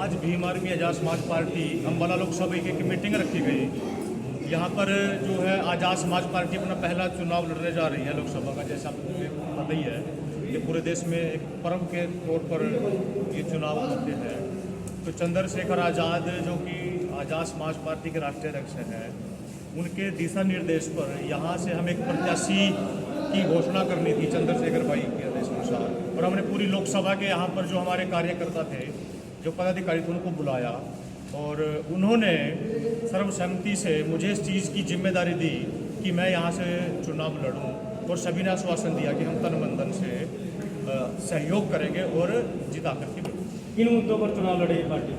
आज भीम आर्मी आज़ाद समाज पार्टी अम्बाला लोकसभा की एक मीटिंग रखी गई। यहाँ पर जो है आज़ाद समाज पार्टी अपना पहला चुनाव लड़ने जा रही है लोकसभा का। जैसा आपको पता ही है कि पूरे देश में एक पर्व के तौर पर ये चुनाव होते हैं। तो चंद्रशेखर आज़ाद जो कि आज़ाद समाज पार्टी के राष्ट्रीय अध्यक्ष हैं, उनके दिशा निर्देश पर यहाँ से हम एक प्रत्याशी की घोषणा करनी थी चंद्रशेखर भाई के आदेश अनुसार। और हमने पूरी लोकसभा के यहाँ पर जो हमारे कार्यकर्ता थे, जो पदाधिकारी थे, उनको बुलाया और उन्होंने सर्वसम्मति से मुझे इस चीज़ की जिम्मेदारी दी कि मैं यहाँ से चुनाव लड़ूं। और सभी ने आश्वासन दिया कि हम तन मन धन से सहयोग करेंगे और जिता करके बढ़ेंगे। किन मुद्दों पर चुनाव लड़ेगी पार्टी?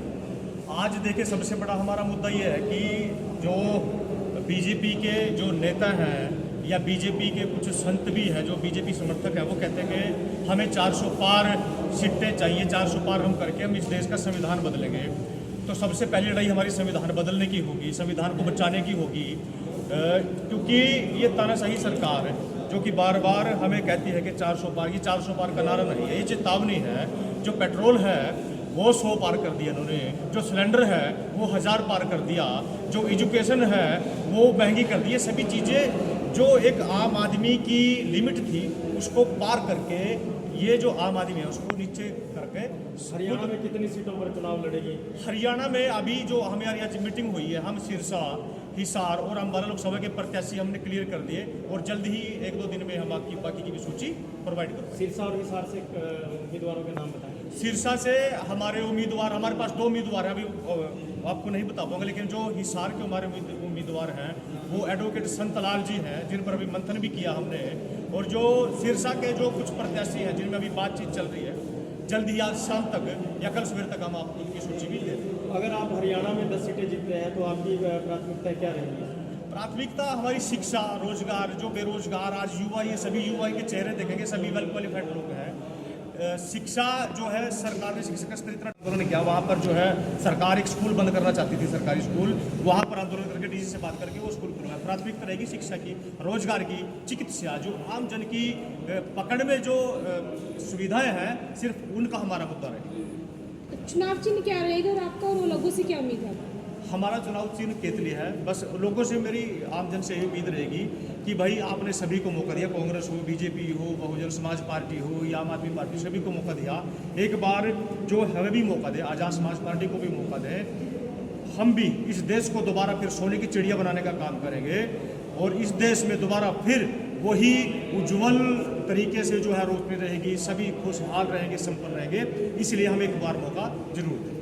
आज देखिए, सबसे बड़ा हमारा मुद्दा ये है कि जो बीजेपी के जो नेता हैं या बीजेपी के कुछ संत भी हैं जो बीजेपी समर्थक हैं, वो कहते हैं कि हमें 400 पार सीटें चाहिए, 400 पार हम करके हम इस देश का संविधान बदलेंगे। तो सबसे पहली लड़ाई हमारी संविधान बदलने की होगी, संविधान को बचाने की होगी, क्योंकि ये तानाशाही सरकार जो कि बार बार हमें कहती है कि 400 पार, ये 400 पार का नारा नहीं है, ये चेतावनी है। जो पेट्रोल है वो 100 पार कर दिया इन्होंने, जो सिलेंडर है वो 1000 पार कर दिया, जो एजुकेशन है वो महंगी कर दी। ये सभी चीज़ें जो एक आम आदमी की लिमिट थी उसको पार करके ये जो आम आदमी है उसको नीचे करके। हरियाणा में कितनी सीटों पर चुनाव लड़ेगी? हरियाणा में अभी जो हमारी आज मीटिंग हुई है, हम सिरसा, हिसार और अम्बाला लोकसभा के प्रत्याशी हमने क्लियर कर दिए और जल्द ही 1-2 दिन में हम आपकी बाकी की भी सूची प्रोवाइड करेंगे। सिरसा और हिसार से उम्मीदवारों के नाम बताएं। सिरसा से हमारे उम्मीदवार, हमारे पास 2 उम्मीदवार हैं, अभी आपको नहीं बता पाऊंगा, लेकिन जो हिसार के हमारे उम्मीदवार हैं वो एडवोकेट संतलाल जी हैं, जिन पर अभी मंथन भी किया हमने। और जो सिरसा के जो कुछ प्रत्याशी हैं जिनमें अभी बातचीत चल रही है, जल्द ही आज शाम तक या कल सवेर तक हम आपको उनकी सूची भी दे देंगे। अगर आप हरियाणा में 10 सीटें जीतते हैं तो आपकी प्राथमिकता क्या रहेगी? प्राथमिकता हमारी शिक्षा, रोजगार, जो बेरोजगार आज युवा, ये सभी युवा के चेहरे देखेंगे, सभी वेल क्वालिफाइड लोग हैं। शिक्षा जो है सरकार ने शिक्षा का स्तर इतना आंदोलन किया, वहाँ पर जो है सरकार एक स्कूल बंद करना चाहती थी, सरकारी स्कूल, वहाँ पर आंदोलन करके डीसी से बात करके वो स्कूल खुलवाया। प्राथमिकता रहेगी शिक्षा की, रोजगार की, चिकित्सा, जो आम जन की पकड़ में जो सुविधाएं हैं, सिर्फ उनका हमारा मुद्दा रहेगा। चुनाव चिन्ह क्या रहेगा और आपका और लोगों से क्या उम्मीद है? हमारा चुनाव चिन्ह केतली है। बस लोगों से मेरी आम जन से यही उम्मीद रहेगी कि भाई आपने सभी को मौका दिया, कांग्रेस हो, बीजेपी हो, बहुजन समाज पार्टी हो या आम आदमी पार्टी, सभी को मौका दिया। एक बार जो हमें भी मौका दे, आज़ाद समाज पार्टी को भी मौका दे, हम भी इस देश को दोबारा फिर सोने की चिड़िया बनाने का काम करेंगे और इस देश में दोबारा फिर वही उज्जवल तरीके से जो है रोशनी रहेगी, सभी खुशहाल रहेंगे, संपन्न रहेंगे। इसलिए हम एक बार मौका जरूर दें।